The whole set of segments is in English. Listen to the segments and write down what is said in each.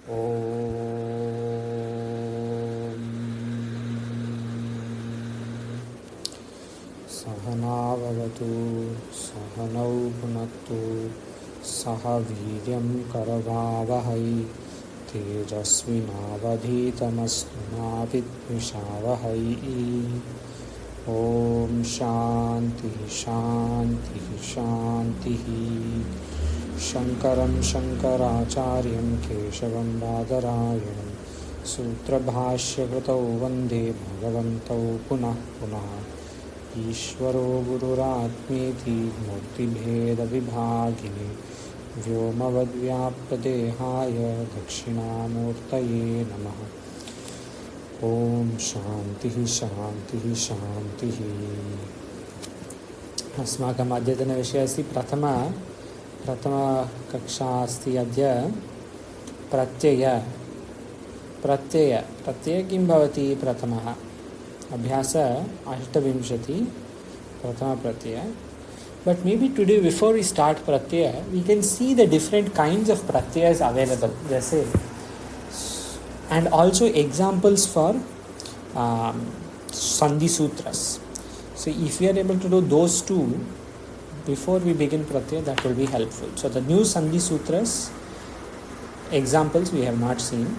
ॐ सहनाववतु सहनौ भुनक्तु सह वीर्यं करवावहै तेजस्विनावधीतमस्तु मा विद्विषावहै। ॐ शान्तिः शान्तिः शान्तिः। शङ्करं शङ्कराचार्यं केशवं बादरायणं सूत्रभाष्यकृतौ वन्दे भगवन्तौ पुनः पुनः। ईश्वरो गुरुरात्मेति मूर्तिभेदविभागिने व्योमवद्व्याप्तदेहाय दक्षिणामूर्तये नमः। ॐ शान्तिः शान्तिः शान्तिः। अस्माकम् अद्यतनविषयः अस्ति प्रथमकक्षा अस्ति अद्य प्रत्यय किं भवति? प्रथमः अभ्यास 28 प्रथमप्रत्यय. But maybe today before we start pratyaya we can see the different kinds of pratyayas available, जैसे and also examples for sandhi sutras. So if we are able to do those two before we begin pratyaya, that will be helpful. So the new sandhi sutras examples we have not seen.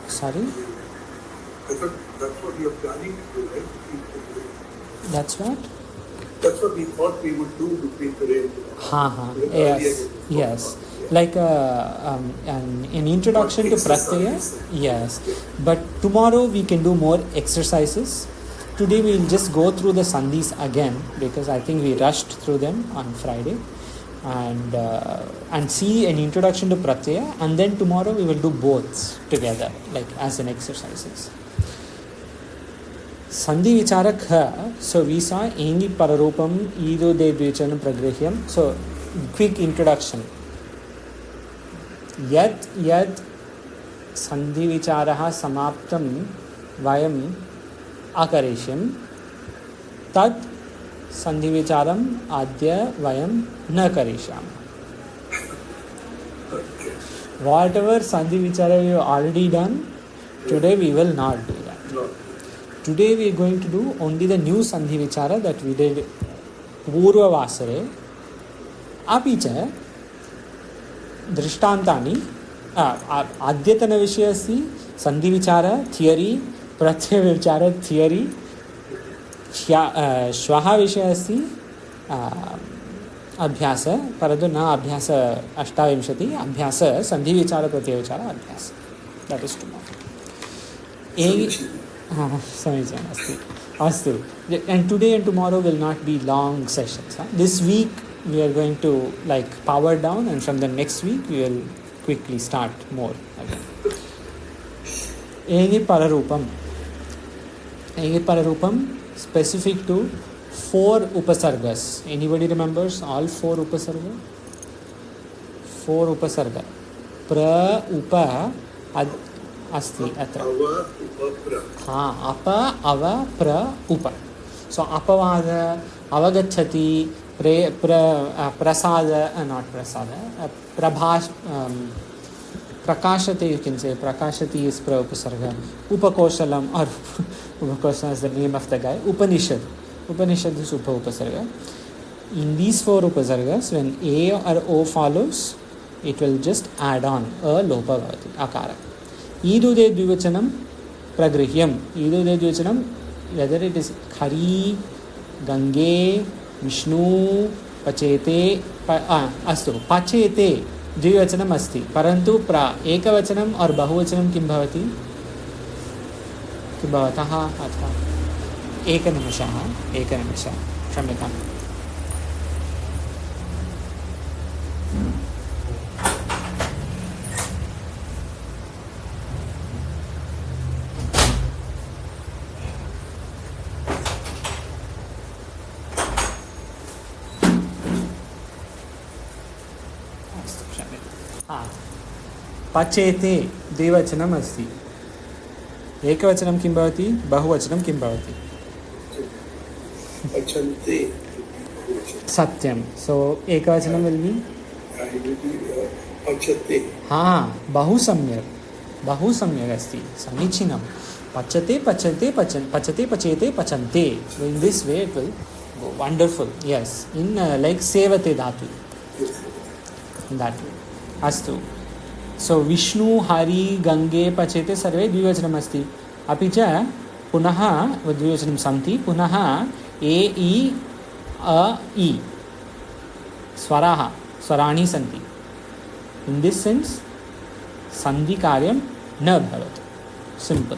Sorry? That's what you're planning to do, right? That's what? That's what we thought we would do between today and Yes. Like an introduction to pratyaya. Yes. But tomorrow we can do more exercises. Today we will just go through the sandhis again because I think we rushed through them on Friday, and see an introduction to pratyaya, and then tomorrow we will do both together, like as an exercises. Sandhi vicharak ha. So we saw engi pararupam ido de dvichanam pragrahyam. So quick introduction. Yat sandhi vicharaha samaptam vayam akarishyam tat sandhi vicharam adya vayam na karishyam. Whatever sandhi vichara we have already done, today we will not do that. No. Today we are going to do only the new sandhi vichara that we did purva vasare. Api cha दृष्टान्तानि अद्यतनविषयः अस्ति सन्धि विचार theory, प्रत्यय विचार theory. श्वः विषयः अस्ति अभ्यास, परन्तु न अभ्यास 28, अभ्यास सन्धि विचार प्रत्यय विचार अभ्यास. That is tomorrow. समीचीनम् अस्ति. अस्तु. And today and tomorrow will not be long sessions. This week we are going to like power down, and from the next week we will quickly start more again. Engi pararupam specific to 4 upasargas. Anybody remembers all 4 upasarga? 4 upasarga. Pra upa asti atra. Apa ava pra upa. So apavada avagachati prasada, not prasada, prakashate, you can say. Prakashati is pra upasarga. Upakoshalam, or upakoshalam is the name of the guy. Upanishad is upasarga. In these 4 upasargas, when A or O follows, it will just add on a lopa bhavati, akara. Idu de dvivachanam pragrihyam. Idu de dvivachanam, whether it is Khari, Gange, Vishnu पचेते अस्तु. पचेते द्विवचनम् अस्ति, परन्तु एकवचनम् और बहुवचनं किं भवति? किं भवतः? अथवा एकनिमिषः क्षम्यताम्. पचेते द्विवचनम् अस्ति. एकवचनं किं भवति? बहुवचनं किं भवति? Pachante. Satyam. So ekavachanam will be it will be pachate. बहु सम्यक् अस्ति, समीचीनं. पचते पचते पचन पचते पचेते पचन्ते. In this way it will go wonderful. Yes, in like sevate dhatu. Yes. That way. अस्तु. So विष्णु हरि गंगे पचेते सर्वे द्विवचनम् अस्ति. अपि च पुनः द्विवचनं सन्ति. पुनः ए इ अ इ स्वराणि सन्ति. In this sense सन्धि कार्यं न भवति. Simple.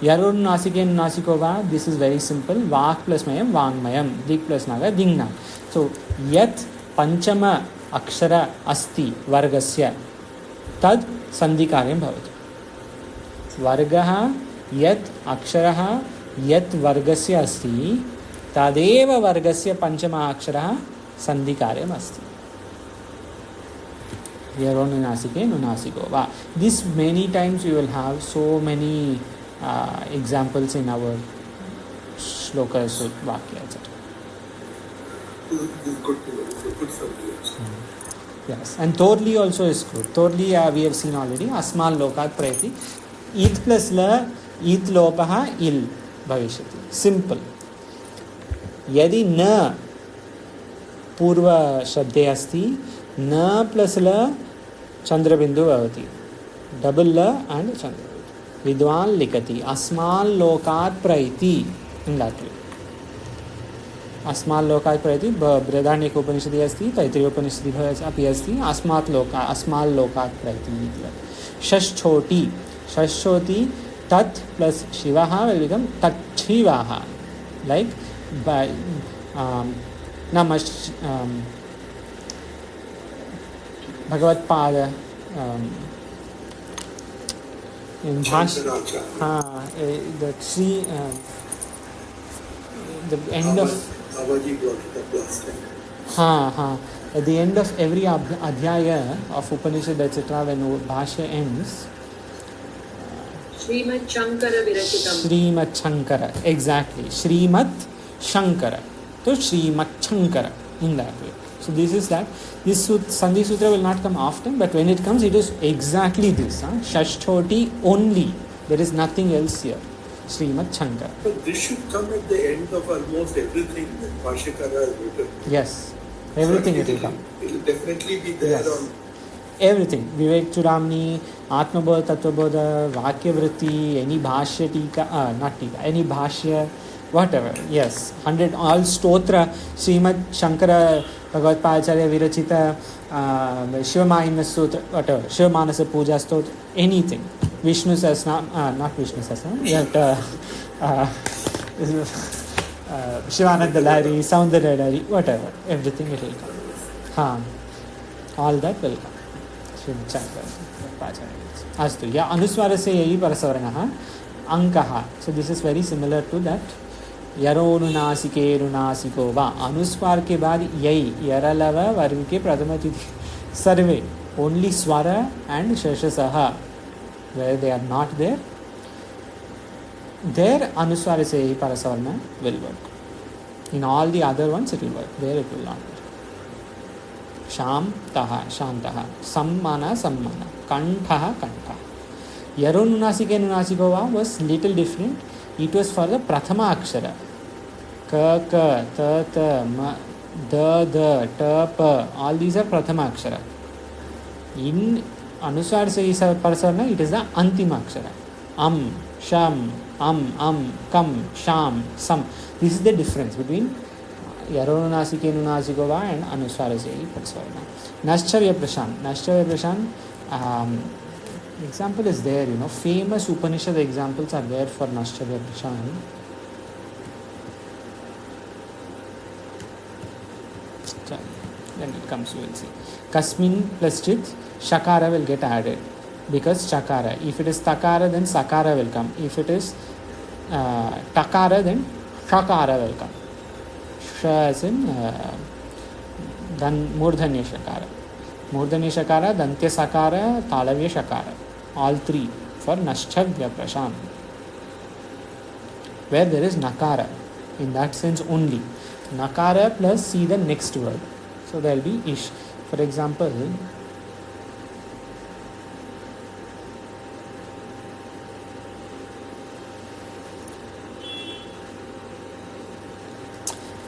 यरोनुनासिकेन नासिको वा. This is very simple. वाक् प्लस मयं वाङ्मयं. दिक् प्लस नाग दिङ्ना. So यत् पञ्चम अक्षर अस्ति वर्गस्य तद् सन्धि कार्यं भवति. वर्गः यत् अक्षरः यत् वर्गस्य अस्ति तदेव वर्गस्य पञ्चमः अक्षरः सन्धि कार्यम् अस्ति. यरोनुनासिके नुनासिको वा. This many times you will have so many examples in our shlokas, vakya, etc. This is good to know. It's a good subject. Yes, and Torli also is good. Torli we have seen already. Asmal lokat prayati. It plus la, it lopaha il bhavishyati. Simple. Yadi na पूर्व शब्दे अस्ति न plus ल चंद्रबिंदु भवति. Double ल and चंद्रबिंदु. विद्वान लिखति अस्मान् लोकात् प्रैति. इन दैट वे अस्मात् लोकात् प्रैति बृहदारण्यके उपनिषदि अस्ति. तैत्तिरीय उपनिषदि अपि अस्ति. अस्मात् लोकात् प्रैति. षष्ठोति तत् प्लस शिवः विल बिकम तच्छिवः. Like by Bhagavad-pada in the three the end of Babaji brought it up last time. At the end of every adhyaya of Upanishad etc. when Bhashya ends, Srimad Shankara Virachitam. Srimad Shankara, exactly. Srimad Shankara. So Srimad Shankara in that way. So this is that. This Sandhi Sutra will not come often, but when it comes, it is exactly this. Shashthoti only. There is nothing else here. Srimad Shankara. But this should come at the end of almost everything that Bhashyakara has written. Yes. Everything it will come. It will definitely be there on everything. Vivek Chudamani, Atmabodha, Tattvabodha, Vakyavritti, any Bhashya Tika, not Tika, any Bhashya, whatever. Yes. 100, all Stotra, Srimad Shankara, Bhagavad-pada Virachita, Shivamahimya Sutra, whatever, Shivamanasa Puja Stotra, anything. Vishnu Sahasranam, not Vishnu Sahasranam, but Shivananda Lahari, Soundarya Lahari, whatever, everything it will come. All that will come. Astu. Ya anuswarasya yayi parasvaranaha ankaha. So this is very similar to that. Yaro nunasike nunasiko va. Anuswar ke baad yayi yaralava varg ke prathama tithi sarve. Only swara and shashasaha. Where they are not there, there anuswarasya yayi parasvarana will work. In all the other ones it will work. There it will not work. Shantaha, Shantaha, Sammana, Sammana, Kantaha, Kantaha. Yarununasike Nunasiko was little different. It was for the Prathama Akshara. Ka, Ka, Ta, Ta, Ma, Da, Da, Ta, Pa. All these are Prathama Akshara. In Anuswar Parasvarana, it is the Antima Akshara. Sham, Kam, Sham, Sam. This is the difference between Yarununasike Nunasiko and Anuswarasya Parasvarana. Naschavya Prashan. Example is there, famous Upanishad examples are there for Naschavya Prashan. When it comes, you will see. Kasmin plus Chit, Shakara will get added because Shakara. If it is Takara, then Sakara will come. If it is Takara, then Shakara will come. As in Murdhanya Shakara. Murdhanya Shakara, Dantya Sakara, Talavya Shakara. All three for Naschavya Prashan. Where there is Nakara. In that sense only. Nakara plus see the next word. So there will be Ish. For example,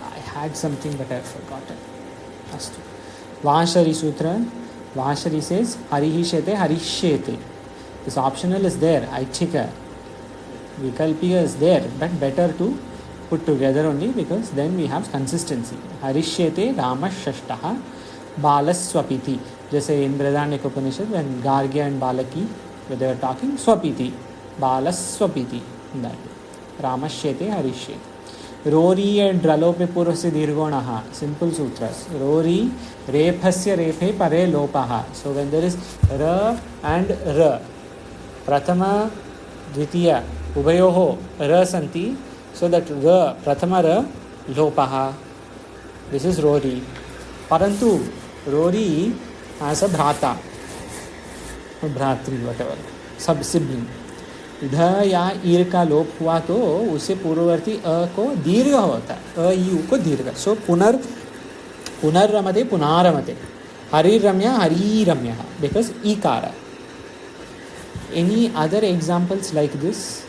I had something but I've forgotten. Astu. Vashari Sutra. Vashari says Harihishete Harishyete. This optional is there. Aichika. Vikalpika is there, but better to put together only because then we have consistency. Harishyete Ramashashtaha Balaswapiti. Just say in Bradanyaka Upanishad when Gargya and Balaki, when they were talking, Swapiti. Balaswapiti. That. Ramashyete Harishyete. Rori and Dralope Purvasya Dirgonaha. Simple sutras. Rori Rephasya Rephe Pare Lopaha. So when there is Ra and Ra, Prathama Dvitiya Ubayoho Ra Santi, so that Ra, Prathama Ra Lopaha. This is Rori. Parantu Rori has a Bhrata, Bhratri, whatever, sub sibling. ध या ईर का लोप हुआ तो उसे पूर्ववर्ती अ को दीर्घ होता है, अ यू को दीर्घ. सो पुनर्रमते पुनारमते. हरिरम्य हरिरम्य because ईकार. Any other examples like this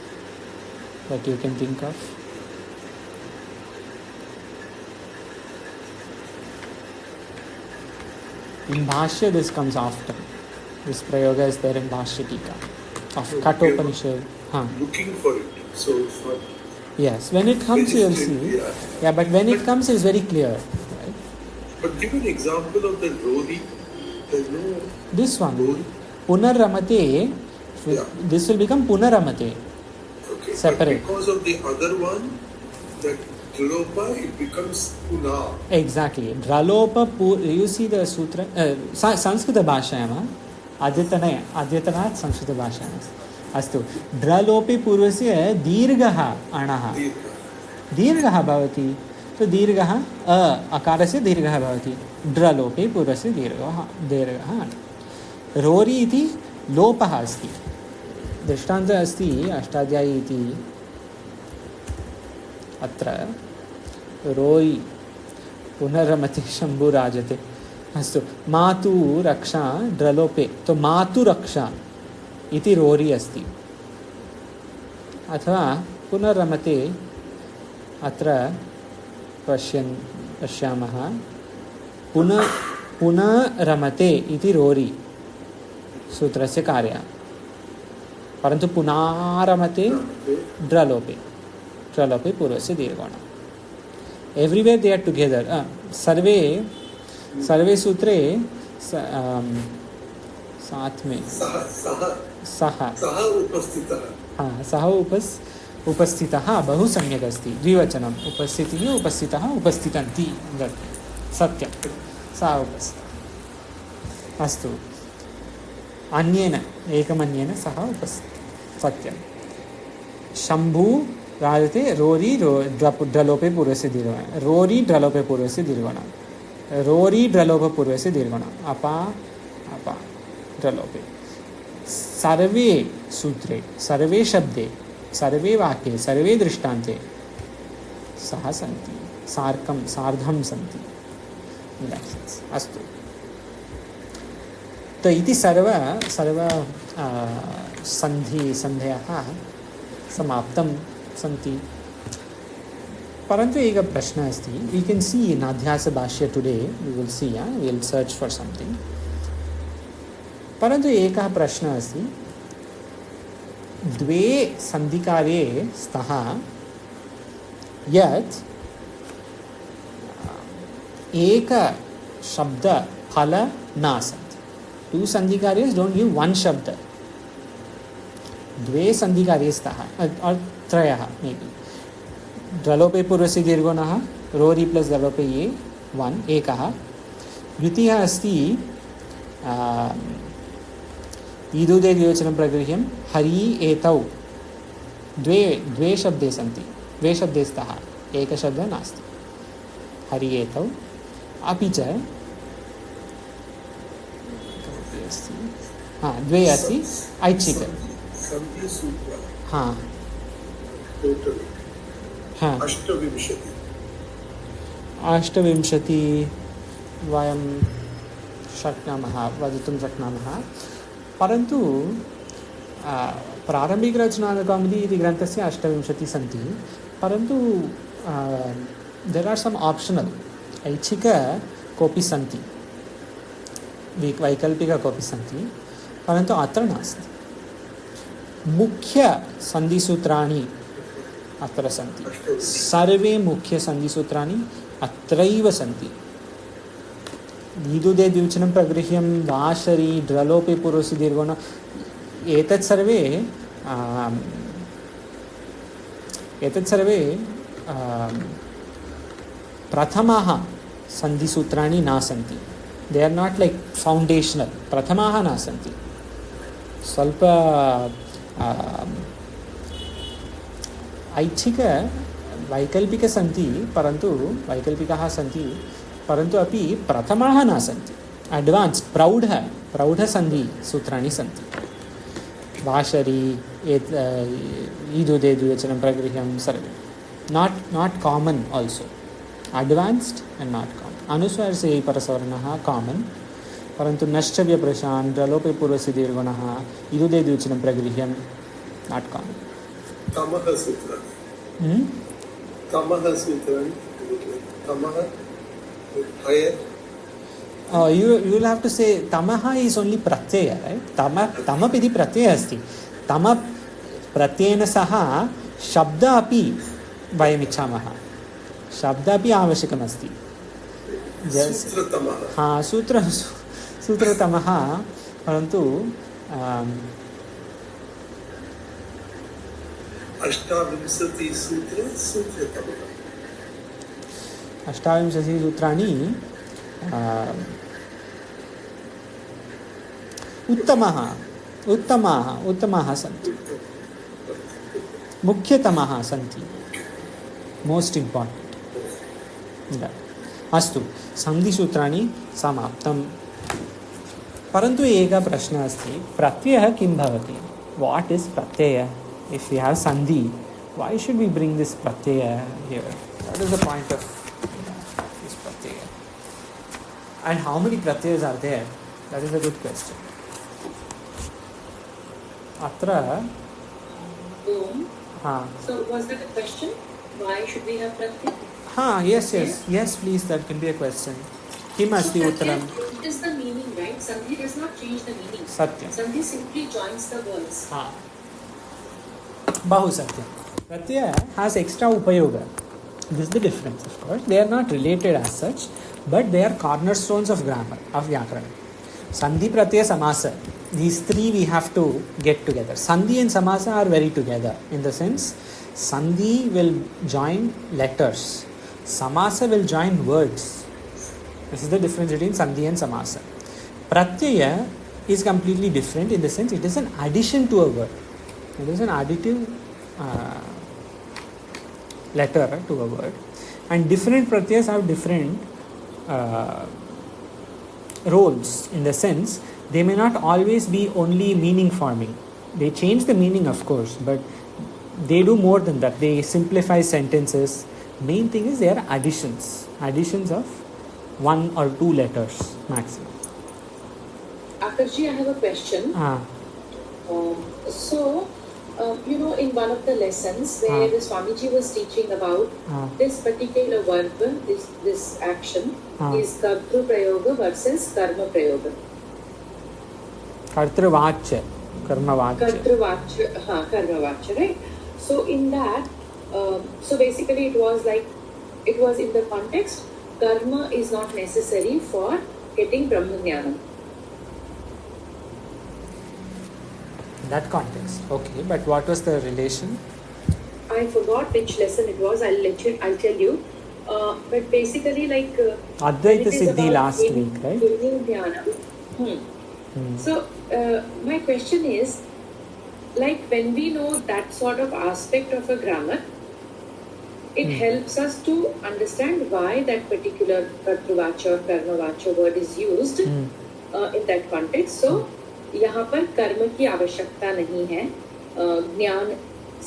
that you can think of? In Bhashya this comes often. This prayoga is there in Bhashya Tika of Kathopanishad. Looking for it, so it's not. Yes, when it comes you will see. Yeah, but when it comes it's very clear. Right? But give an example of the Rodi. There's no. This one, Rodi. Punaramate. Yeah. This will become Punaramate. Okay. Separate. But because of the other one, that Dralopa, it becomes Puna. Exactly. Dralopa, you see the sutra, Sanskrita Bhashayama, Adyatana Sanskrita Bhashayama. Astu. Dralope Purvasya Dirgaha Anaha. Dirgaha Bhavati. So Dirgaha, Akarasya Dirgaha Bhavati. Dralope Purvasya Dirgaha. Rori iti Lopaha asti. Drishtanta asti Ashtadhyayi iti. Atra Roi Punaramati Shambhu Rajate. Astu. Matu Raksha Dralope. So Matu Raksha iti Rori asti. Athva Punaramate Atra Pashyamaha Punaramate iti Rori. Sutrasya Karya. Parantu Punaramate Dralope. Dralope Purvasya Dirgona. Everywhere they are together. Sarve Sutre साथ में सह उपस्थितः बहु सम्यक् अस्ति. द्विवचनम् उपस्थितिः उपस्थितः उपस्थितन्ति. सत्यं सा उपस्थिता. अस्तु. अन्येन एकमन्येन सह उपस्थितः. सत्यं. शम्भु राजते रोरी ड्रलोपे पूर्वस्य दीर्घः. रोरी ड्रलोपे पूर्वस्य दीर्घः. रोरी ड्रलोपे पूर्वस्य दीर्घः. अपा ड्रलोपे. सर्वे सूत्रे, सर्वे शब्दे, सर्वे वाक्ये, सर्वे दृष्टान्ते सह सन्ति. सार्धं सन्ति. अस्तु. तो इति सर्व सन्धयः समाप्तं सन्ति. परन्तु एकः प्रश्नः अस्ति. We can see in Adhyasa Bhashya today we will see we will search for something. परन्तु एकः प्रश्नः अस्ति. द्वे सन्धिकार्ये स्तः यत् एक शब्द फल नासत्. टू सन्धिकार्येस् डोंट गिव वन शब्द. द्वे सन्धिकार्ये स्तः और त्रयः मे बी. ड्रलोपे पूर्वस्य दीर्घोणः रोरि प्लस ड्रलोपे ये वन एकः. द्वितीयः अस्ति ईदुदे द्विवचनं प्रगृह्यं हरि एतौ. द्वे शब्दे सन्ति. द्वे शब्दे स्तः. एकशब्दः नास्ति. हरि एतौ. अपि च द्वे अस्ति ऐच्छिक. अष्टविंशति वयं शक्नुमः वदितुं शक्नुमः परन्तु प्रारम्भिकरचनाकौमुदी इति ग्रन्थस्य 28 सन्ति परन्तु देर् आर् सम् आप्षनल् ऐच्छिक कोऽपि सन्ति वैकल्पिक कोऽपि सन्ति परन्तु अत्र नास्ति मुख्यसन्धिसूत्राणि अत्र सन्ति सर्वे मुख्यसन्धिसूत्राणि अत्रैव सन्ति दीदुदे द्विवचनं प्रगृह्यं वाशरी ड्रलोपे पूर्वसि दीर्घोण एतत् सर्वे प्रथमाः सन्धिसूत्राणि न सन्ति दे आर् नाट् लैक् फौण्डेशनल् प्रथमाः न सन्ति स्वल्प ऐच्छिक वैकल्पिक सन्ति परन्तु वैकल्पिकाः सन्ति परन्तु अपि प्रथमाः न सन्ति अड्वान्स्ड् प्रौढसन्धिसूत्राणि सन्ति वाशरी ईदुदे द्विवचनं प्रगृह्यं सर्वे not common also advanced and not common अनुस्वारसे परसवर्णः कामन् परन्तु नश्चव्यप्रशान् ड्रलोपे पूर्वस्य दीर्घणः ईदुदे द्विवचनं प्रगृह्यं नाट् कामन् तमः सूत्राणि higher. You will have to say tamaha is only pratyaya, right? Tamap iti pratyaya asti. Tamap pratyayena saha shabda api vayam ichhamaha. Shabda api आवश्यकम् अस्ति. सूत्रतमः. हाँ सूत्रतमः परन्तु अष्टाविंशति सूत्राणि उत्तमाः सन्ति मुख्यतमाः सन्ति मोस्ट इम्पार्टेण्ट् अस्तु सन्धिसूत्राणि समाप्तं परन्तु एकः प्रश्नः अस्ति प्रत्ययः किं भवति what is Pratyaya if you have सन्धि why should we bring this pratyaya here what is the point of this pratyaya and how many pratyayas are there that is a good question atra so was that a question why should we have pratyaya yes please that can be a question kim asti uttaram it is the meaning right sandhi does not change the meaning satyam sandhi simply joins the words bahu satyam pratyaya has extra upayoga this is the difference of course they are not related as such but they are cornerstones of grammar of vyakarana sandhi pratyaya samasa these three we have to get together sandhi and samasa are very together in the sense sandhi will join letters samasa will join words this is the difference between sandhi and samasa pratyaya is completely different in the sense it is an addition to a word it is an additive letter to a word and different pratyayas have different roles in the sense they may not always be only meaning forming they change the meaning of course but they do more than that they simplify sentences main thing is they are additions of one or two letters maximum Akarji I have a question in one of the lessons where the Swamiji was teaching about this particular verb, this action is kartru prayoga versus karma prayoga. Kartru vachya, karma vachya, right? So in that, so basically it was in the context, karma is not necessary for getting Brahma Jnanam. That context okay but what was the relation I forgot which lesson it was I'll tell you but basically Advaita Siddhi last week right so my question is when we know that sort of aspect of a grammar it helps us to understand why that particular kartruvacha or karmavacha word is used in that context so यहाँ पर कर्म की आवश्यकता नहीं है ज्ञान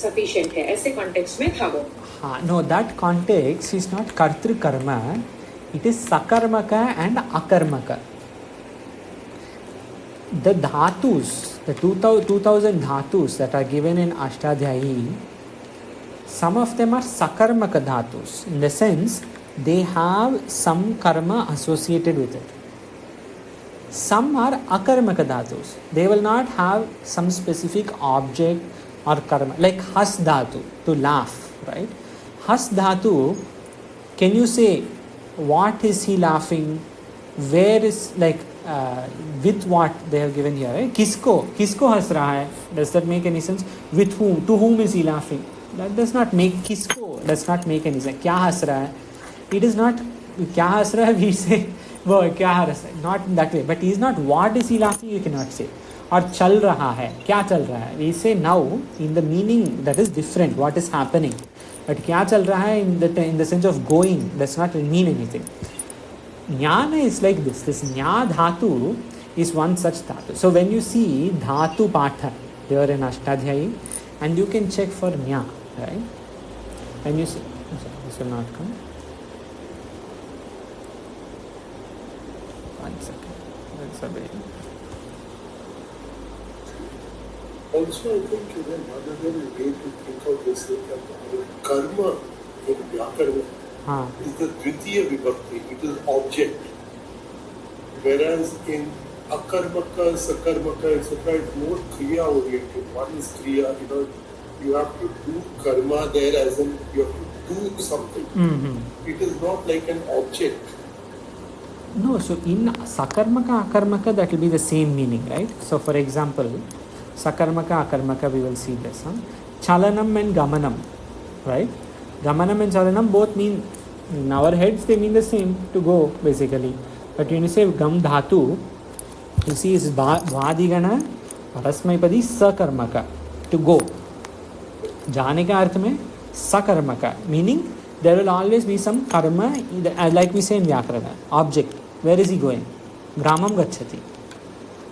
sufficient है ऐसे कॉन्टेक्स्ट में था वो no that context is not kartru karma it is sakarmaka and akarmaka the dhatus, the 2000 dhatus that are given in Ashtadhyayi, some of them are sakarmaka dhatus, in the sense they have some karma associated with it. Some are akarmaka dhatus. They will not have some specific object or karma, like has dhatu, to laugh, right? Has dhatu, can you say what is he laughing? Where is, like, with what they have given here, right? Kisko has raha hai. Does that make any sense? With whom? To whom is he laughing? That does not make, kisko does not make any sense. Kya has raha hai? It is not kya has raha hai, we say wo kya has raha hai. Not in that way. But he is not what is he laughing, you cannot say. Or chal raha hai, kya chal raha hai? We say now in the meaning that is different, what is happening. But kya chal raha hai in the sense of going does not mean anything. Jnana is like this. This Nya Dhatu is one such Dhatu. So when you see Dhatu Patha here in Ashtadhyayi, and you can check for Nya, right? And you see, this will not come. 1 second. That's a bit. Also, I think another way to think of this is that karma in Vyakarana is the Dvitiya Vibhakti, it is object. Whereas in Akarmaka, Sakarmaka, etc., it's more Kriya oriented. One is Kriya, you have to do karma there, as in you have to do something. Mm-hmm. It is not like an object. No, so in Sakarmaka, Akarmaka, that will be the same meaning, right? So for example, Sakarmaka, Akarmaka, we will see this. Chalanam and Gamanam, right? Gamanam and Chalanam both mean, in our heads, they mean the same, to go, basically. But when you say Gam Dhatu, you see is Vadigana, Parasmaipadi, Sakarmaka, to go. Jane ka arth mein, Sakarmaka, meaning there will always be some karma, like we say in Vyakarana, object. Where is he going? Gramam Gachati.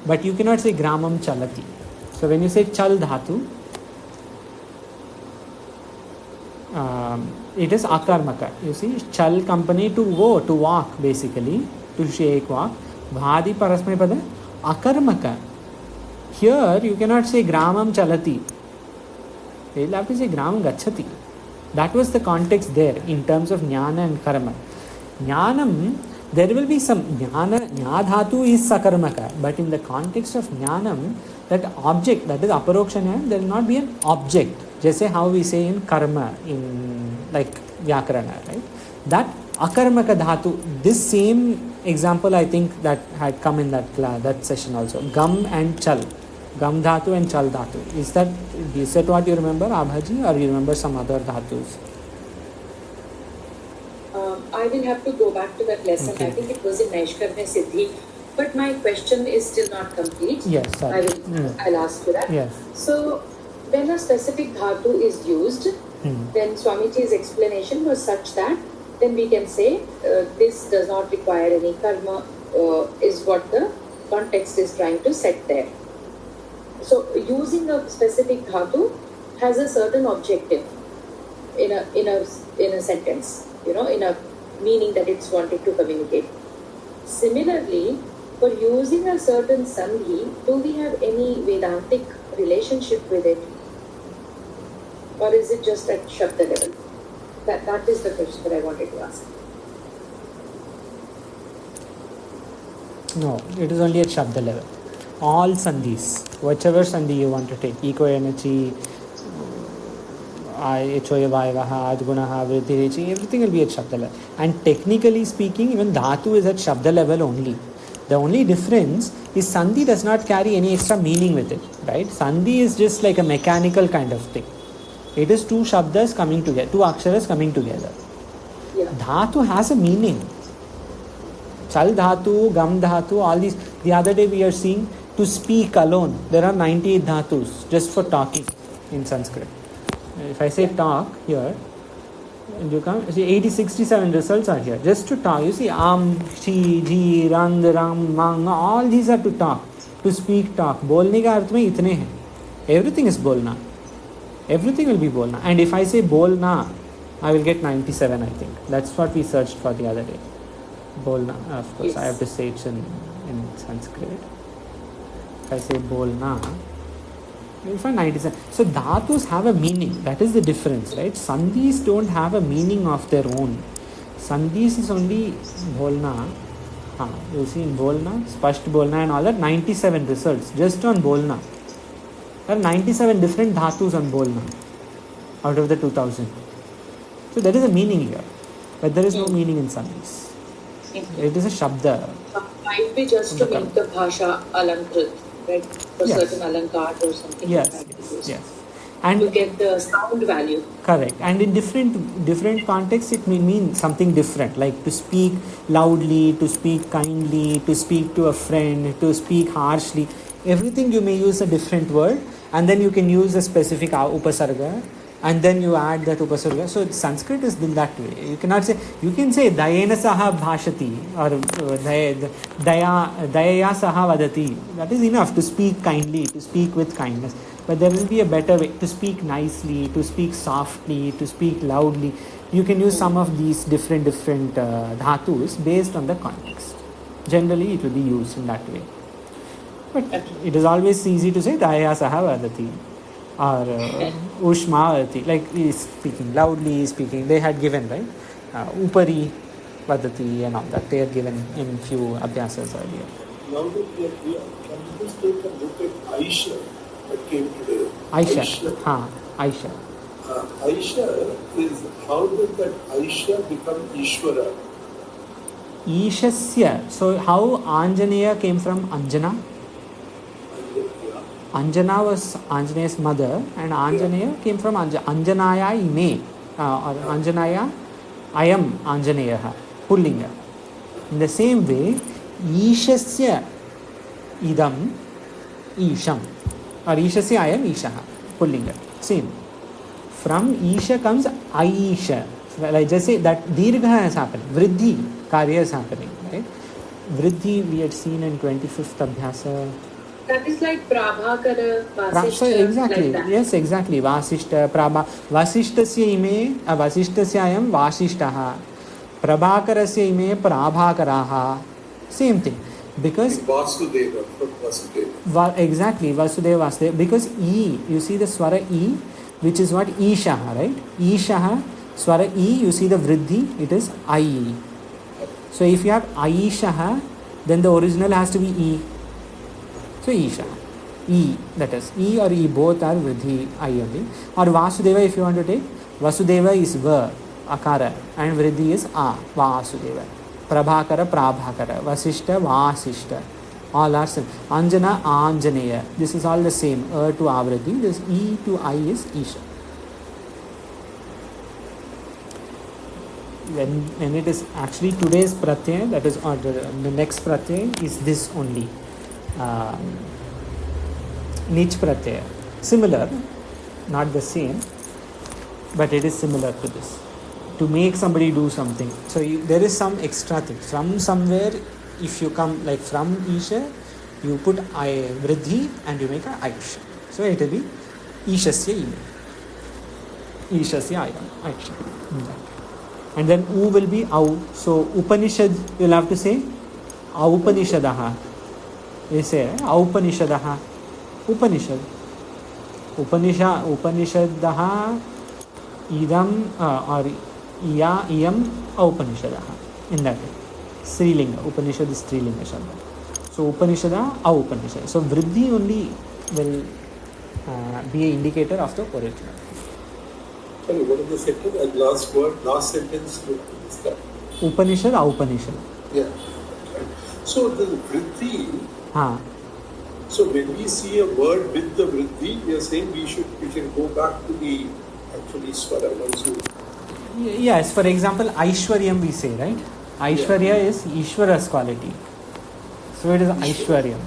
But you cannot say Gramam Chalati. So when you say Chal Dhatu, it is Akarmaka. You see, Chal company, to go, to walk, basically, to shake, walk. Bhadi Parasmaipada, Akarmaka. Here you cannot say Gramam Chalati. You will have to say Gramam Gachati. That was the context there in terms of Jnana and Karma. Jnanam, there will be some Jnadhatu is Sakarmaka, but in the context of Jnanam, that object, that is Aparoksha Jnana, there will not be an object. Just how we say in Karma, in like Vyakarana, right? That Akarmaka Dhatu, this same example I think that had come in that session also. Gam and Chal. Gam Dhatu and Chal Dhatu. Is that what you remember, Abhaji, or you remember some other Dhatus? I will have to go back to that lesson. Okay. I think it was in Naishkarmya Siddhi. But my question is still not complete. Yes, sorry. I'll ask you that. Yes. So, when a specific dhatu is used, then Swamiji's explanation was such that then we can say this does not require any karma, is what the context is trying to set there. So, using a specific dhatu has a certain objective in a sentence, in a meaning that it's wanted to communicate. Similarly, for using a certain sandhi, do we have any Vedantic relationship with it? Or is it just at Shabda level? That is the question that I wanted to ask. No, it is only at Shabda level. All sandhis, whichever sandhi you want to take, eco energy, Echoya Vaivaha, Adgunaha, Vriddhi Rechi, everything will be at Shabda level. And technically speaking, even Dhatu is at Shabda level only. The only difference is Sandhi does not carry any extra meaning with it, right? Sandhi is just like a mechanical kind of thing. It is two Shabdas coming together, two Aksharas coming together. Yeah. Dhatu has a meaning. Chal Dhatu, Gam Dhatu, all these. The other day we are seeing to speak alone. There are 98 Dhatus just for talking in Sanskrit. If I say talk here, you come, see 67 results are here. Just to talk. You see Chi, Ji, Rand, Ram, Mang, all these are to talk. To speak, talk. Bolne ka arth mein itne hai. Everything is bolna. Everything will be bolna. And if I say bolna, I will get 97, I think. That's what we searched for the other day. Bolna, of course, Yes. I have to say it in Sanskrit. if I say bolna, you'll find 97. So dhatus have a meaning. That is the difference, right? Sandhis don't have a meaning of their own. Sandhis is only bolna. You see in bolna, spasht bolna and all that, 97 results just on bolna. There are 97 different dhatus on bolna out of the 2000. So there is a meaning here, but there is no meaning in sandhis. It is a shabda. Might be just to make the bhasha alankrit, right? For certain alankar or something. Yes, yes. And to get the sound value. Correct. And in different contexts, it may mean something different, like to speak loudly, to speak kindly, to speak to a friend, to speak harshly. Everything you may use a different word, and then you can use a specific upasarga, and then you add that upasarga. So Sanskrit is in that way. You cannot say, you can say dayena saha bhashati or dayaya saha vadati. That is enough to speak kindly, to speak with kindness. But there will be a better way to speak nicely, to speak softly, to speak loudly. You can use some of these different dhatus based on the context. Generally, it will be used in that way. But it is always easy to say dayaya saha vadati or ushma vadati. Like speaking loudly, speaking. They had given, right? Upari vadati and all that. They had given in few abhyasas earlier. Now that we are here, can you just take a look at Aisha? That came today. Aisha. Aisha. Aisha is, how did that Aisha become Ishvara? Ishasya. So how Anjaneya came from Anjana? Anjana was Anjaneya's mother, and Anjaneya came from Anjanaya ime, or Anjanaya ayam Anjaneyaha, pullinga. In the same way, Ishasya idam Isham. Or Ishasya ayam Ishaha, pullinga. Same. From Isha comes Aisha. Like just say that Dirgha has happened. Vriddhi, Karya is happening. Right? Vriddhi we had seen in 25th Abhyasa. That is like Prabhakara, Vasishta. Exactly. Like yes, exactly. Vasishta, Prabha. Vasishtasya ime, Vasishtasya ayam Vasishtaha. Prabhakarasya ime, Prabhakaraha. Same thing. Because Vasudeva from Vasudeva. Exactly, Vasudeva, Vasudeva. Because E, you see the swara E, which is what? Ishaha, right? Ishaha, swara E, you see the vriddhi, it is I. So if you have Aishaha, then the original has to be E. So Ishaha. E, that is. E or E both are vriddhi I only. Or Vasudeva, if you want to take, Vasudeva is Va, Akara, and vriddhi is A, Vasudeva. Prabhakara, Prabhakara, Vasishta, Vasishta. All are same. Anjana, Anjaneya. This is all the same. To Avriddhi. This E to I is Isha. When it is actually today's pratyaya, that is, or the next pratyaya is this only. Nich pratyaya. Similar, not the same, but it is similar to this. To make somebody do something. So there is some extra thing. From somewhere, if you come like from Isha, you put Vriddhi and you make a Aisha. So it will be Ishasya Ime. Ishasya Aisha. And then U will be Au. So Upanishad, you will have to say Aupanishadaha. You say Aupanishadaha. Upanishad. Upanishadaha idam or Ya iyam Aupanishadaha. In that way. Srilinga. Upanishad is Srilinga Shabda. So Upanishada, Aupanishad. So Vriddhi only will be an indicator of the original. Sorry, what is the second and last word, last sentence is that? Upanishad, Aupanishad. Yeah. So the Vriddhi, so when we see a word with the Vriddhi, we are saying we can go back to the actually Swara once you. Yes, for example, Aishwaryam we say, right? Aishwarya is Ishvara's quality. So it is Aishwaryam.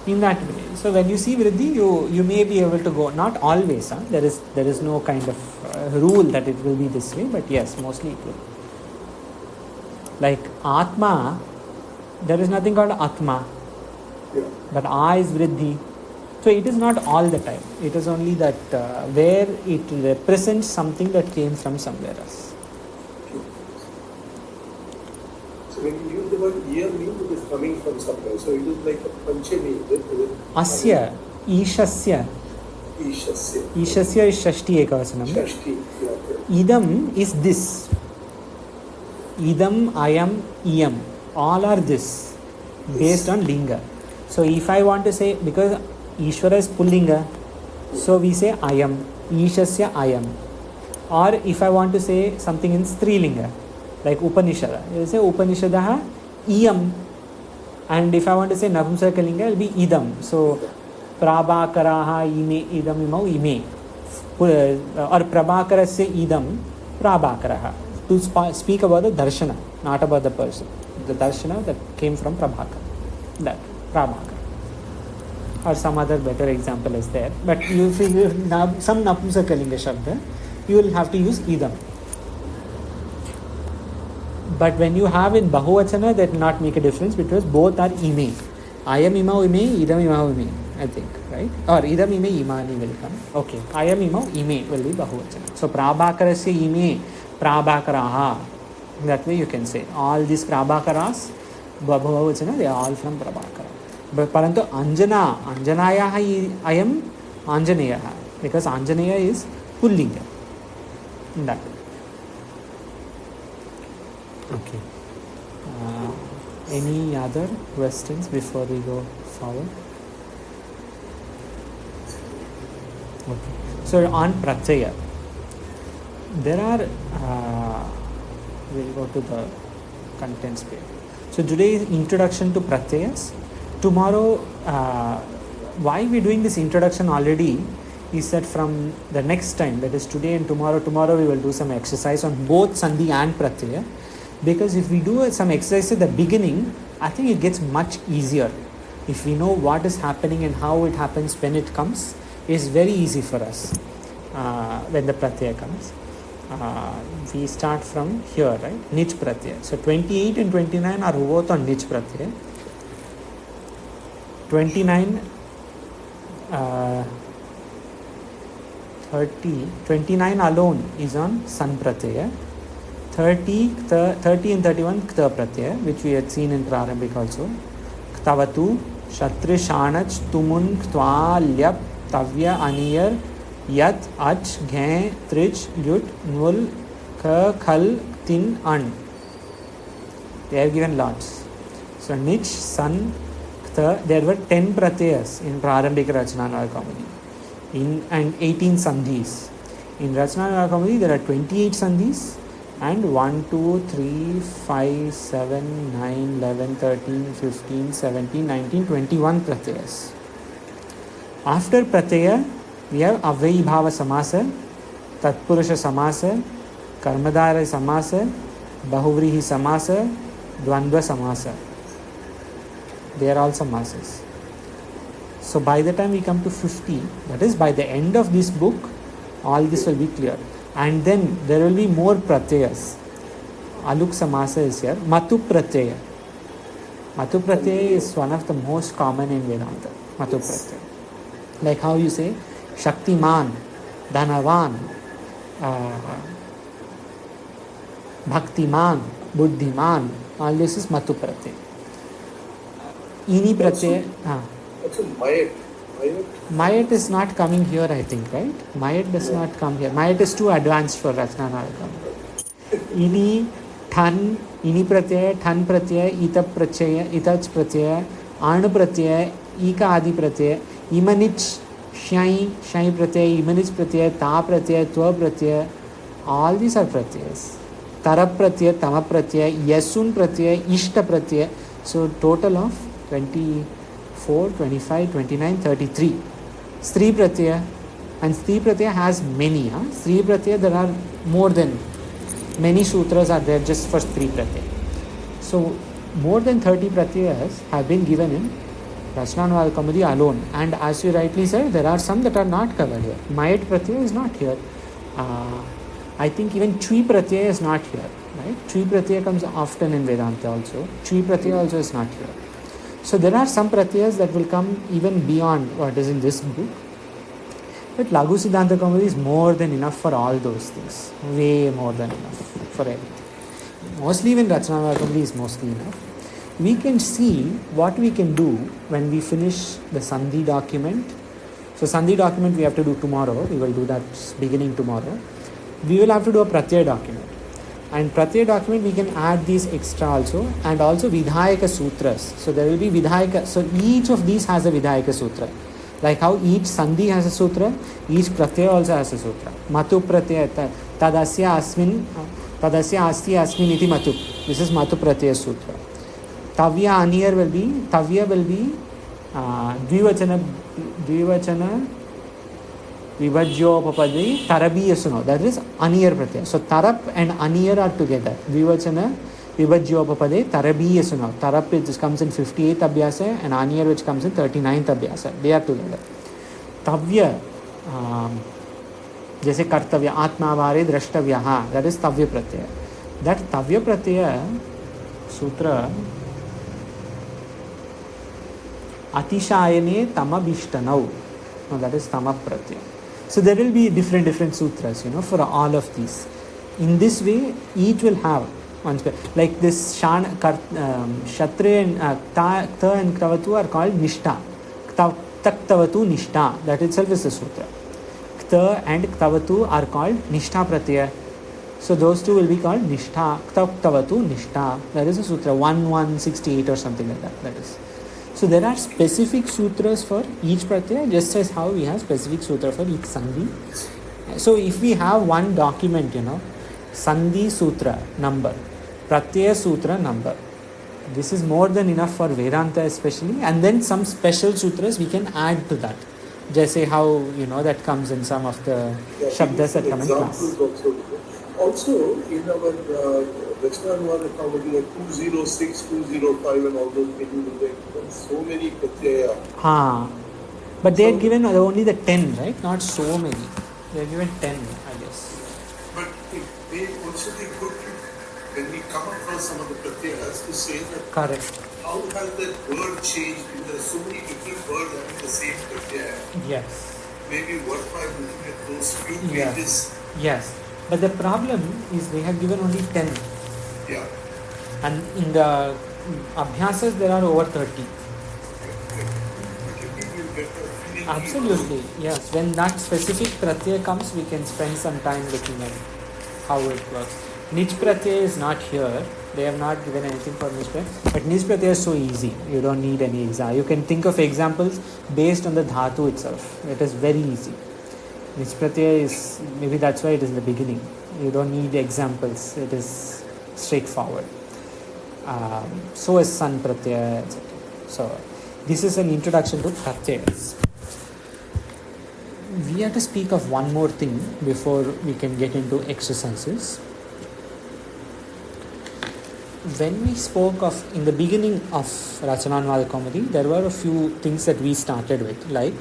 In that way. So when you see Vriddhi, you may be able to go, not always, there is no kind of rule that it will be this way, but yes, mostly it will. Like Atma, there is nothing called Atma. Yeah. But A is Vriddhi. So it is not all the time. It is only that where it represents something that came from somewhere else. So when you use the word year, means it is coming from somewhere. So it is like a Panchami. Asya, Ishasya. Ishasya. Ishasya is Shashti Ekavasanam. Shashti. Yeah. Idam is this. Idam, Ayam, Iyam. All are this. Based on Linga. So if I want to say, because Ishvara is Pullinga, so we say Ayam. Ishasya Ayam. Or if I want to say something in Strilinga, like Upanishada, you say Upanishadaha Iyam. And if I want to say Napumsakalinga, it will be Idam. So Prabhakaraha ime idam imau ime. Or Prabhakarasya idam Prabhakaraha. To speak about the darshana, not about the person. The darshana that came from Prabhakara. That Prabhakara. Or some other better example is there. But you figure some Napumsakalinga Shabda, you will have to use idam. But when you have in Bahuvachana, that will not make a difference because both are ime. Ayam imau ime, idam imau ime, I think, right? Or idam ime imani will come. Okay, ayam imau ime will be Bahuvachana. So Prabhakarasya ime, Prabhakaraha. That way you can say all these Prabhakaras, Bahuvachana, they are all from Prabhakara. But Parantu Anjanayaha ayam Anjaneyaha. Because Anjaneya is Pullinga. That. Okay. Any other questions before we go forward? Okay. So on Pratyaya, there are, we'll go to the contents page. So today is introduction to Pratyayas. Tomorrow, why we're doing this introduction already is that from the next time, that is today and tomorrow we will do some exercise on both Sandhi and Pratyaya. Because if we do some exercise at the beginning, I think it gets much easier. If we know what is happening and how it happens when it comes, it's very easy for us when the Pratyaya comes. We start from here, right? Nich Pratyaya. So 28 and 29 are both on Nich Pratyaya. 29 29 alone is on San Pratyaya. 30 and 31 Kta Pratyaya, which we had seen in Prarambhik also. Ktavatu, Shatri Shanach, Tumun, Ktva, Lyap, Tavya, Aniyar, Yat, Ach, Ghe, Trich, Yut, Nul, Ka, Khal, Tin, An. They have given lots. So Nich, San, Kta, there were 10 Pratyayas in Prarambhik Rachana Navakamudi. And 18 Sandhis. In Rachana Navakamudi, there are 28 Sandhis. And 1, 2, 3, 5, 7, 9, 11, 13, 15, 17, 19, 21 Pratyayas. After Pratyaya, we have Avyayi Bhava Samasa, Tatpurusha Samasa, Karmadhara Samasa, Bahuvrihi Samasa, Dvandva Samasa. They are all samasas. So by the time we come to 50, that is by the end of this book, all this will be clear. And then there will be more pratyayas. Aluk Samasa is here. Matu Pratyaya. Matu Pratyaya is one of the most common in Vedanta. Matu Pratyaya. Like how you say Shaktiman, Dhanavan, Bhaktiman, Buddhiman. All this is Matu Pratyaya. Ini Pratyaya. That's a Mayat. Mayat is not coming here, I think, right? Mayat does not come here. Mayat is too advanced for Rachana Navakamudi. Ini, Than, Ini Pratyaya, Than Pratyaya, Ita Pratyaya, Itach Pratyaya, Anu Pratyaya, Ika Adi Pratyaya, Imanich, Shai, Shai Pratyaya, Imanich Pratyaya, Ta Pratyaya, Tva Pratyaya. All these are Pratyayas. Tara Pratyaya, Tama Pratyaya, Yasun Pratyaya, Ishta Pratyaya. So total of 24, 25, 29, 33. Stri Pratyaya. And Stri Pratyaya has many. Stri Pratyaya, there are more than many sutras are there just for Stri Pratyaya. So more than 30 Pratyayas have been given in Rachana Navakamudi alone. And as you rightly said, there are some that are not covered here. Mayat Pratyaya is not here. I think even Chui Pratyaya is not here. Right? Chui Pratyaya comes often in Vedanta also. Chui Pratyaya also is not here. So there are some pratyayas that will come even beyond what is in this book. But Laghu Siddhanta Kaumudi is more than enough for all those things. Way more than enough for everything. Mostly even Rachana Kaumudi is mostly enough. we can see what we can do when we finish the Sandhi document. So Sandhi document we have to do tomorrow. We will do that beginning tomorrow. We will have to do a Pratyaya document. And Pratyaya document we can add these extra also, and also Vidhayaka Sutras. So there will be Vidhayaka. So each of these has a Vidhayaka Sutra. Like how each Sandhi has a sutra, each Pratyaya also has a sutra. Matu Pratyaya Tadasya Asti Asmin iti Matu. This is Matu Pratyaya Sutra. Tavya Aniyar will be Dvivachana Vibhajyopapadi Tarabiya Suno. That is Aniyar Pratyaya. So Tarap and Aniyar are together. Dvivachana Vibhajyopapade Tarabiya Suno. Tarap which comes in 58th Abhyasa and Aniyar which comes in 39th Abhyasa. They are together. Tavya जैसे कर्तव्य आत्मावारे द्रष्टव्यः, that is Tavya Pratyaya. That Tavya Pratyaya Sutra Atishayane Tamabhishtanau. No, that is Tama Pratyaya. So there will be different sutras, for all of these. In this way, each will have one. Like this Kshatriya and Ta and Ktavatu are called Nishta. Taktavatu Nishta. That itself is a sutra. Kta and Ktavatu are called Nishtha Pratyaya. So those two will be called Nishtha. Ktavatu Nishtha. That is a sutra 1168 or something like that. That is. So there are specific sutras for each pratyaya, just as how we have specific sutra for each sandhi. So if we have one document, sandhi sutra number, pratyaya sutra number, this is more than enough for Vedanta especially, and then some special sutras we can add to that. Just say how, that comes in some of the shabdas that come in class. Also, in our Vajrayana comedy, like 206, 205 and all those things, so many pratyaya. But they are given only the 10, right? Not so many. They are given 10, I guess. But they also they could, when we come across some of the pratyayas, to say that correct. How has that word changed? There are so many different words having the same pratyaya. Yes. Maybe worthwhile looking at those few pages. Yes. But the problem is they have given only 10. Yeah. And in the Abhyasas there are over 30. Absolutely. Yes. When that specific pratyaya comes, we can spend some time looking at how it works. Nij pratyaya is not here. They have not given anything for Nij pratyaya. But Nij pratyaya is so easy. You don't need any exam. You can think of examples based on the dhatu itself. It is very easy. Nij pratyaya is, maybe that's why it is in the beginning. You don't need examples. It is straightforward. So is san pratyaya, etc. So this is an introduction to pratyayas. We have to speak of one more thing before we can get into exercises. When we spoke of, in the beginning of Rachananvada Kaumudi, there were a few things that we started with, like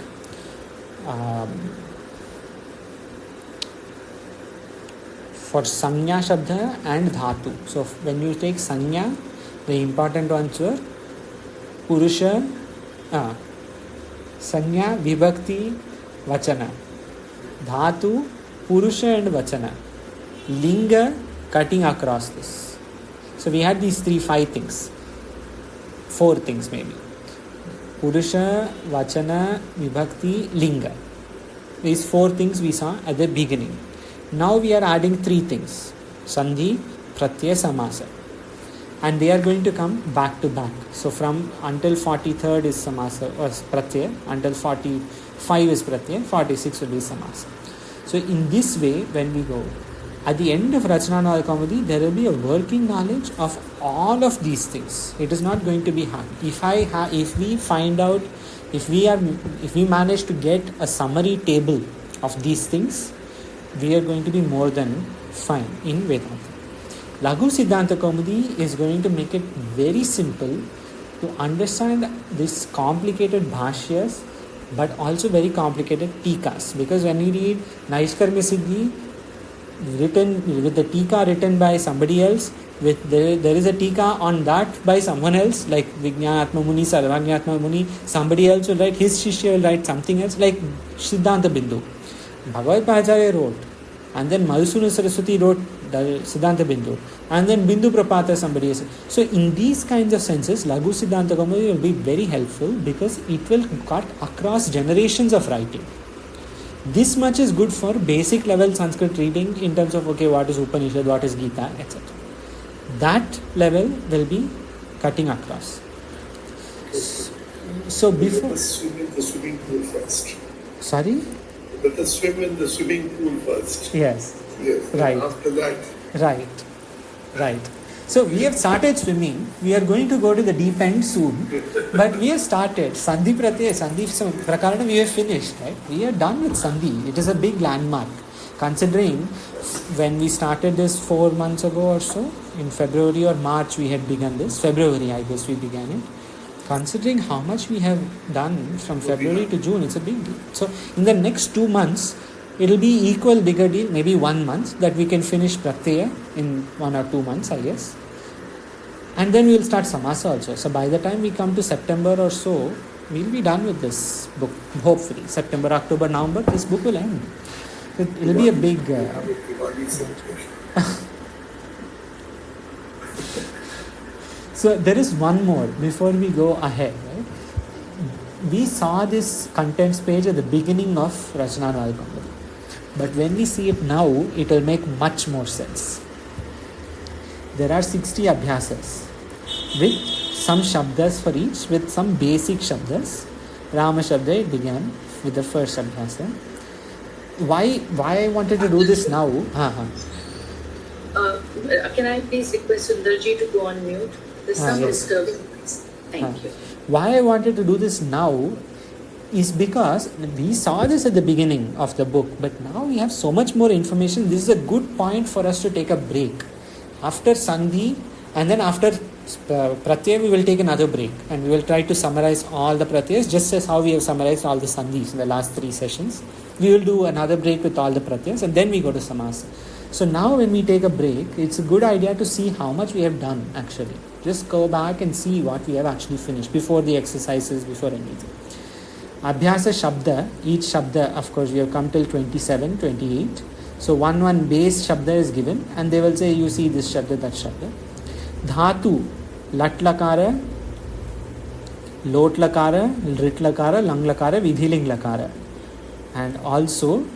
for Sanya Shabda and Dhatu. So when you take Sanya, the important ones were Purusha, Sanya, Vibhakti, Vachana. Dhatu, Purusha and Vachana. Linga, cutting across this. So we had these 4 things maybe. Purusha, Vachana, Vibhakti, Linga. These 4 things we saw at the beginning. Now we are adding 3 things. Sandhi, Pratyaya, Samasa. And they are going to come back to back. So from until 43rd is Samasa or Pratyaya, until 45 is Pratyaya, 46 will be Samasa. So in this way, when we go, at the end of Rachananvada Kaumudi, there will be a working knowledge of all of these things. It is not going to be hard. If we manage to get a summary table of these things, we are going to be more than fine in Vedanta. Laghu Siddhanta Kaumudi is going to make it very simple to understand this complicated bhashyas, but also very complicated tikas. Because when you read Naishkarmya Siddhi, written with the tika written by somebody else, there is a tika on that by someone else, like Vijnanatma Muni, Sarvajnatma Muni, somebody else will write, his Shishya will write something else, like Siddhanta Bindu. Bhagavad Bhacharya wrote, and then Madhusudana Saraswati wrote Siddhanta Bindu, and then Bindu Prapata somebody is. So in these kinds of senses, Laghu Siddhanta Kaumudi will be very helpful because it will cut across generations of writing. This much is good for basic level Sanskrit reading in terms of, okay, what is Upanishad, what is Gita, etc. That level will be cutting across. So before... Let us swim in the swimming pool first. Sorry? Let us swim in the swimming pool first. Yes. Yes. Right. After that. Right. So we have started swimming. We are going to go to the deep end soon. But we have started. Sandhi Pratyaya, Sandhi Prakarana, we have finished, right? We are done with Sandhi. It is a big landmark. Considering when we started this 4 months ago or so, in February or March we had begun this. February, I guess we began it. Considering how much we have done from February to June, it's a big deal. So in the next 2 months, it will be equal bigger deal, maybe 1 month, that we can finish Pratyaya in 1 or 2 months, I guess. And then we will start Samasa also. So by the time we come to September or so, we will be done with this book, hopefully. September, October, November, this book will end. It will be a big... So there is one more before we go ahead. Right? We saw this contents page at the beginning of Rachana Noel Kaumudi. But when we see it now, it will make much more sense. There are 60 abhyasas with some shabdas for each, with some basic shabdas. Rama Shabda, it began with the first abhyasa. Why I wanted to do this now? Can I please request Sundarji to go on mute? There's some disturbance. Thank you. Why I wanted to do this now is because we saw this at the beginning of the book, but now we have so much more information. This is a good point for us to take a break. After Sandhi and then after Pratyaya, we will take another break and we will try to summarize all the Pratyayas just as how we have summarized all the Sandhis in the last 3 sessions. We will do another break with all the Pratyayas and then we go to Samasa. So now when we take a break, it's a good idea to see how much we have done actually. Just go back and see what we have actually finished before the exercises, before anything. Abhyasa Shabda, each Shabda, of course, we have come till 27, 28. So one base Shabda is given and they will say, you see this Shabda, that Shabda. Dhatu, Lat Lakara, Lot Lakara, Rit Lakara, Lang Lakara, Vidhiling Lakara. And also,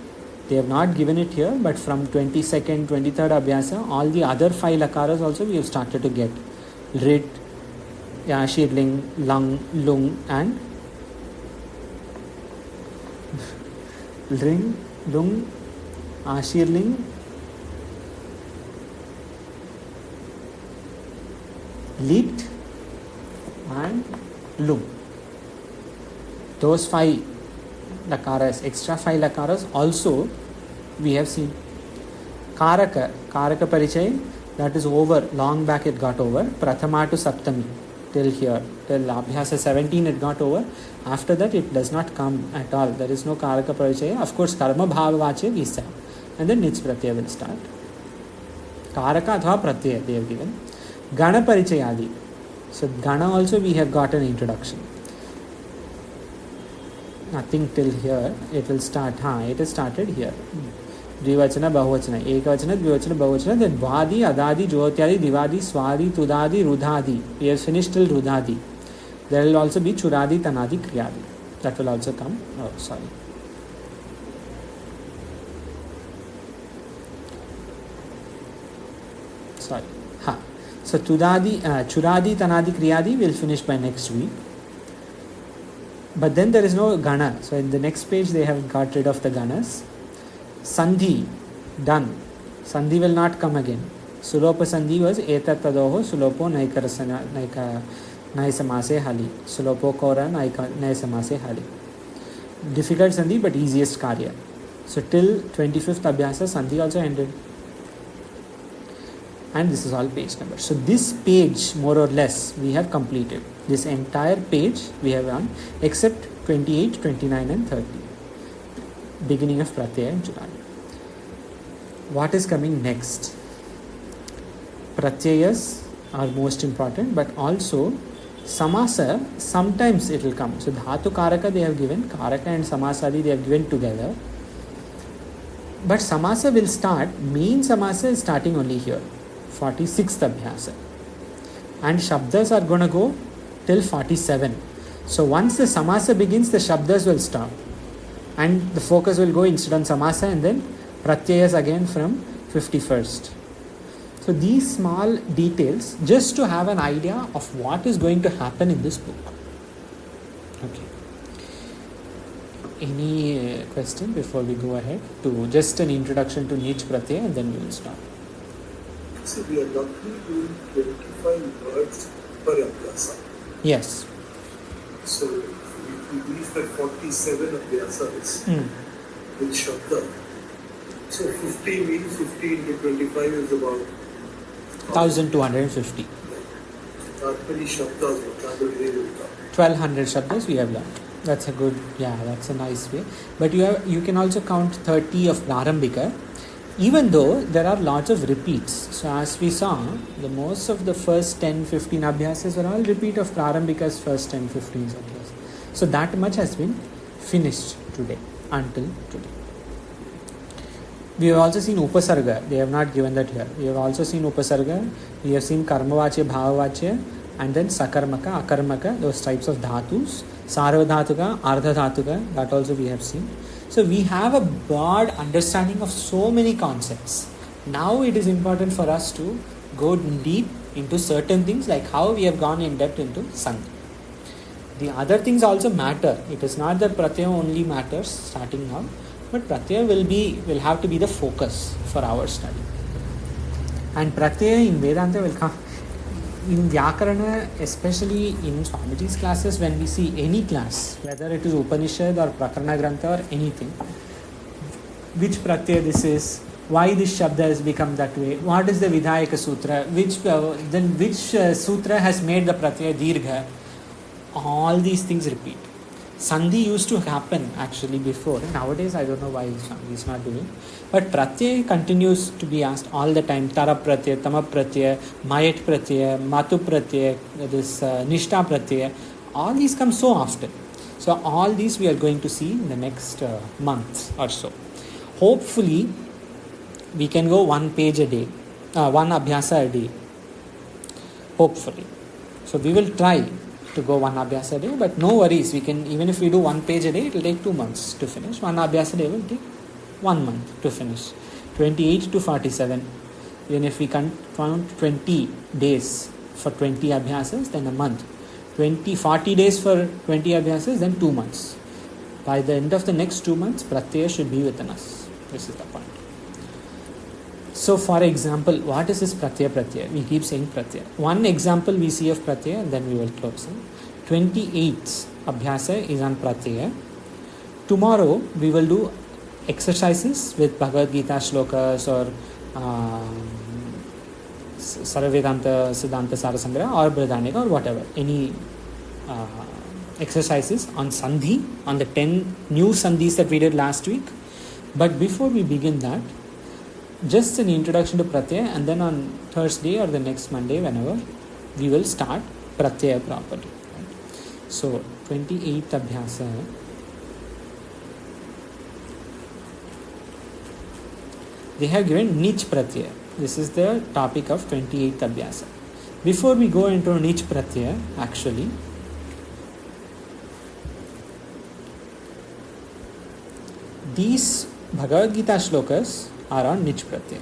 they have not given it here, but from 22nd, 23rd Abhyasa, all the other 5 Lakaras also we have started to get. Rit, Shirling, Lang, Lung and Ring, Lung, Ashirling, Lit and Lung. Those 5 Lakaras, extra 5 Lakaras also we have seen. Karaka Parichay, that is over, long back it got over. Prathama to Saptami, till here, till Abhyasa 17 it got over. After that it does not come at all. There is no Karaka Parichay. Of course, Karma Bhava Vache we say. And then Nits Pratyaya will start. Karaka Atha Pratyaya they have given. Gana Parichayadi. So Gana also we have got an introduction. Nothing till here. It will start. It has started here. Dvivachana, Bahuvachana. Ekavachana, Dvivachana, Bahuvachana. Then Vadi, Adadi, Jyotyadi, Divadi, Swadi, Tudadi, Rudhadi. We have finished till Rudhadi. There will also be Churadi, Tanadi, Kriyadi. That will also come. Oh, sorry. Sorry. So Churadi, Tanadi, Kriyadi will finish by next week. But then there is no Gana. So in the next page they have got rid of the Ganas. Sandhi, done. Sandhi will not come again. Sulopa Sandhi was Etat Tadoho, Sulopo Naisamase Hali. Sulopo Kora Naisamase Hali. Difficult Sandhi but easiest Karya. So till 25th Abhyasa, Sandhi also ended. And this is all page number. So this page, more or less, we have completed. This entire page we have done, except 28, 29 and 30. Beginning of Pratyaya and Churadi. What is coming next? Pratyayas are most important, but also Samasa, sometimes it will come. So Dhatu Karaka they have given, Karaka and Samasadi they have given together. But samasa will start, main samasa is starting only here, 46th abhyasa. And shabdas are going to go till 47. So once the samasa begins, the shabdas will stop. And the focus will go instead on samasa and then pratyayas again from 51st. So these small details, just to have an idea of what is going to happen in this book. Okay. Any question before we go ahead to just an introduction to Nich Pratyaya and then we will start. So we are roughly doing 25 words per abhyasa. Yes. So if we reach that 47 abhyasas with Shabda, so 50 means 50 into 25 is about 1250. Not many Shabdas, vocabulary will come. 1200 shabdas we have learned. That's a good, that's a nice way. But you can also count 30 of Prarambhika, even though there are lots of repeats. So as we saw, the most of the first 10-15 abhyasas are all repeat of Prarambhika's first 10-15 abhyasas. So that much has been finished today, until today. We have also seen Upasarga. They have not given that here. We have also seen Upasarga. We have seen Karmavachya, Bhavavachya, and then Sakarmaka, Akarmaka, those types of dhatus. Sarvadhatuka, Ardhadhatuka, that also we have seen. So we have a broad understanding of so many concepts. Now it is important for us to go deep into certain things, like how we have gone in depth into Sandhi. The other things also matter. It is not that Pratyaya only matters starting now, but Pratyaya will have to be the focus for our study. And Pratyaya in Vedanta will come. In Vyakarana, especially in Swamiji's classes, when we see any class, whether it is Upanishad or Prakarana Grantha or anything, which Pratyaya this is, why this Shabda has become that way, what is the Vidhayaka Sutra, which Sutra has made the Pratyaya Dirgha, all these things repeat. Sandhi used to happen actually before. Nowadays, I don't know why he's not doing. But Pratyaya continues to be asked all the time. Tara Pratyaya, Tama Pratyaya, Mayat Pratyaya, Matu Pratyaya, this Nishta Pratyaya. All these come so often. So all these we are going to see in the next month or so. Hopefully, we can go one page a day, one abhyasa a day. Hopefully. So we will try to go one abhyasa a day, but no worries, we can, even if we do one page a day, it will take 2 months to finish. One abhyasa a day will take 1 month to finish. 28 to 47. Even if we count 20 days for 20 abhyasas, then a month. 40 days for 20 abhyasas, then 2 months. By the end of the next 2 months, Pratyaya should be within us. This is the point. So for example, what is this Pratyaya? We keep saying Pratyaya. One example we see of Pratyaya and then we will close. 28th Abhyasa is on Pratyaya. Tomorrow we will do exercises with Bhagavad Gita shlokas or Sarvavedanta Siddhanta Sarasangra or Brihadaranyaka or whatever. Any exercises on Sandhi, on the 10 new Sandhis that we did last week. But before we begin that, just an introduction to Pratyaya, and then on Thursday or the next Monday, whenever, we will start Pratyaya properly. Right? So, 28th Abhyasa. They have given Nich Pratyaya. This is the topic of 28th Abhyasa. Before we go into Nich Pratyaya, actually, these Bhagavad Gita shlokas are on Nich Pratyaya.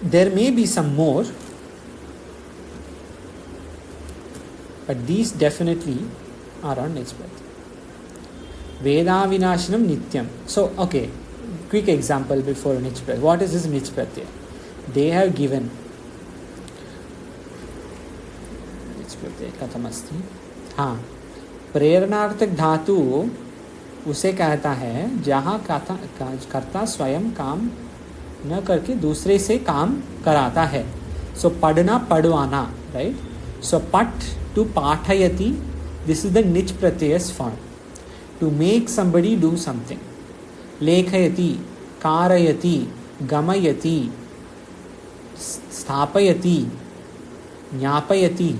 There may be some more, but these definitely are on Nich Pratyaya. Veda Vinashanam Nityam. So, okay, quick example before Nich Pratyaya. What is this Nich Pratyaya? They have given Nich Pratyaya Katamasti. हाँ, प्रेरणार्थक धातु उसे कहता है जहाँ कर्ता स्वयं काम न करके दूसरे से काम कराता है. सो पढ़ना पढ़वाना, राइट? सो पठ टू पाठयति, दिस इज द निच प्रत्ययस form. To make somebody do something. लेखयति, कारयति, गमयति, स्थापयति, ज्ञापयति.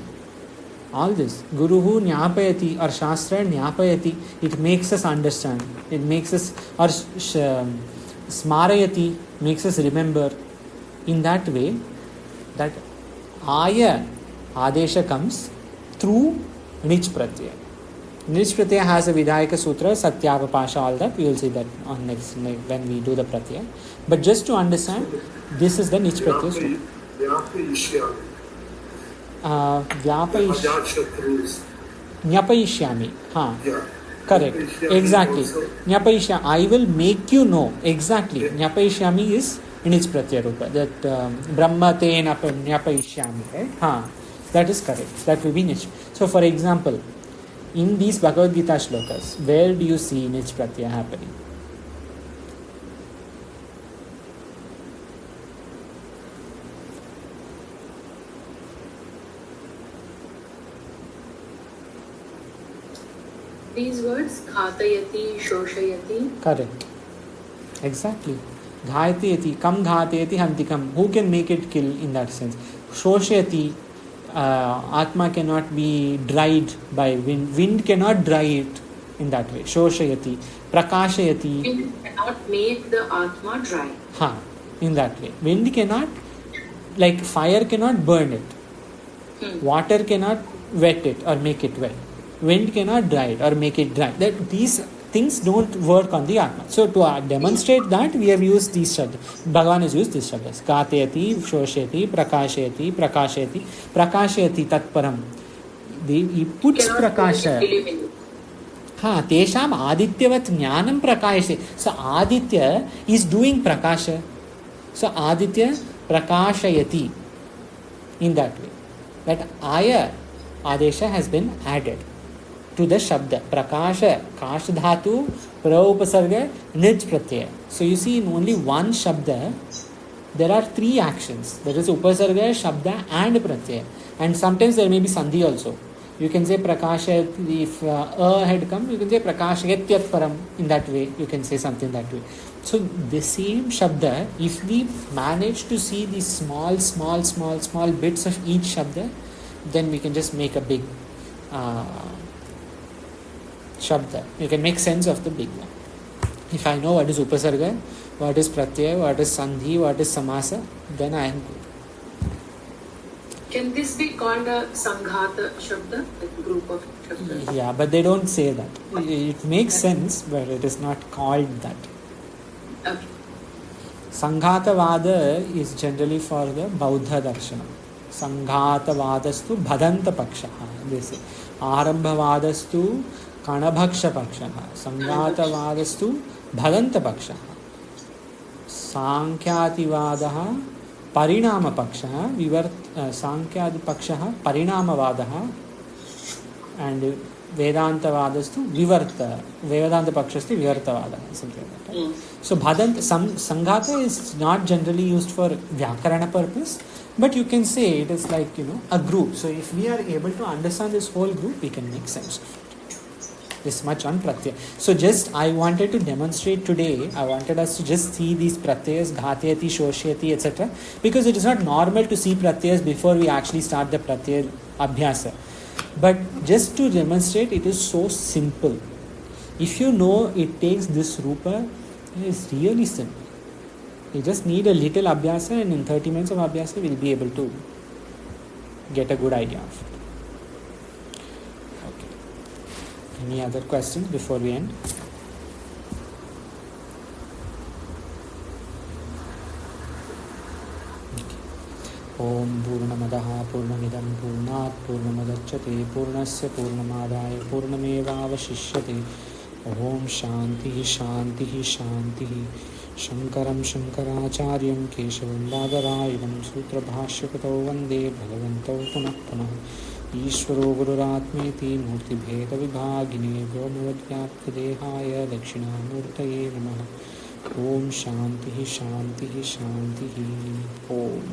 All this. Guruhu Nyapayati or Shastra Nyapayati, it makes us understand. It makes us, or Smarayati makes us remember. In that way, that Aya Adesha comes through Nich Pratyaya. Nich Pratyaya has a Vidayaka Sutra, Satyavapasha, all that. We will see that on next when we do the Pratyaya. But just to understand, this is the Nich Pratyaya Sutra. Nyapayishyami. Correct. Exactly. Nyapayishyami. I will make you know. Exactly. Nyapayishyami is in its Pratyaya Rupa. That Brahma te Nyapayishyami. Right? That is correct. That will be Nich. So for example, in these Bhagavad Gita shlokas, where do you see Nich Pratyaya happening? These words, Ghatayati, Shoshayati. Correct. Exactly. Ghayati, kam ghayati hantikam. Who can make it kill in that sense? Shoshayati, Atma cannot be dried by wind. Wind cannot dry it in that way. Shoshayati. Prakashayati. Wind cannot make the Atma dry. In that way. Wind cannot, like fire cannot burn it. Water cannot wet it or make it wet. Wind cannot dry it or make it dry. That these things don't work on the Atma. So to demonstrate that, we have used these shabdas. Bhagavan has used these shabdas. Katayati, Shoshayati, Prakashayati, Prakashayati, Prakashayati Tatparam. He puts Prakasha. Tesham Adityavat Jnanam Prakashate. So Aditya is doing Prakasha. So Aditya Prakashayati. In that way. That Aya Adesha has been added to the Shabda. Prakasha, Kash Dhatu, Praupasarga, Nij Pratyaya. So you see, in only one Shabda, there are three actions. There is Upasarga, Shabda and Pratyaya. And sometimes there may be Sandhi also. You can say Prakasha, if A had come, you can say Prakashayatyat Param. In that way, you can say something that way. So the same Shabda, if we manage to see these small bits of each Shabda, then we can just make a big Shabda. You can make sense of the big one. If I know what is Upasarga, what is Pratyaya, what is Sandhi, what is Samasa, then I am good. Can this be called a Sanghata Shabda, like a group of Shabdas? Yeah, but they don't say that. It makes sense, but it is not called that. Okay. Sanghatavada is generally for the Bauddha Darshana. Sanghatavadastu Bhadanta Pakshaha. They say. Arambhavadastu Kanabhaksha Pakshaha. Sanghatavadastu Bhadanta Pakshaha. Sankyativadaha Parinama Pakshaha. Sankyadi Pakshaha Parinamavadaha. And Vedanta Vadastu Vivarta. Vedanta Pakshastu Vivartavada. Something like that. So Bhadanta, Sanghata is not generally used for Vyakarana purpose, but you can say it is like, a group. So if we are able to understand this whole group, we can make sense of it. This much on Pratyaya. So just I wanted to demonstrate today, I wanted us to just see these Pratyayas, Ghatayati, Shoshayati, etc. Because it is not normal to see Pratyayas before we actually start the Pratyaya Abhyasa. But just to demonstrate, it is so simple. If you know it takes this Rupa, it is really simple. You just need a little Abhyasa, and in 30 minutes of Abhyasa, we will be able to get a good idea of it. Okay. Any other questions before we end? Om Purnamadaha Purnamidam Purnat Purnamudachyate Purnasya Purnamadaya Purnamevavashishyate. Om Shanti Shanti Shanti. Shankaram Shankaracharyam Keshavam Badarayam Sutra Bhashyakato Vande Bhagavantau Punah Punah. Ishvaro Gururatmeti Murti Bheda Vibhagine Vyomavadhyapta Dehaya Dakshinamurtaye Namaha. Om Shanti Shanti Shanti. Om.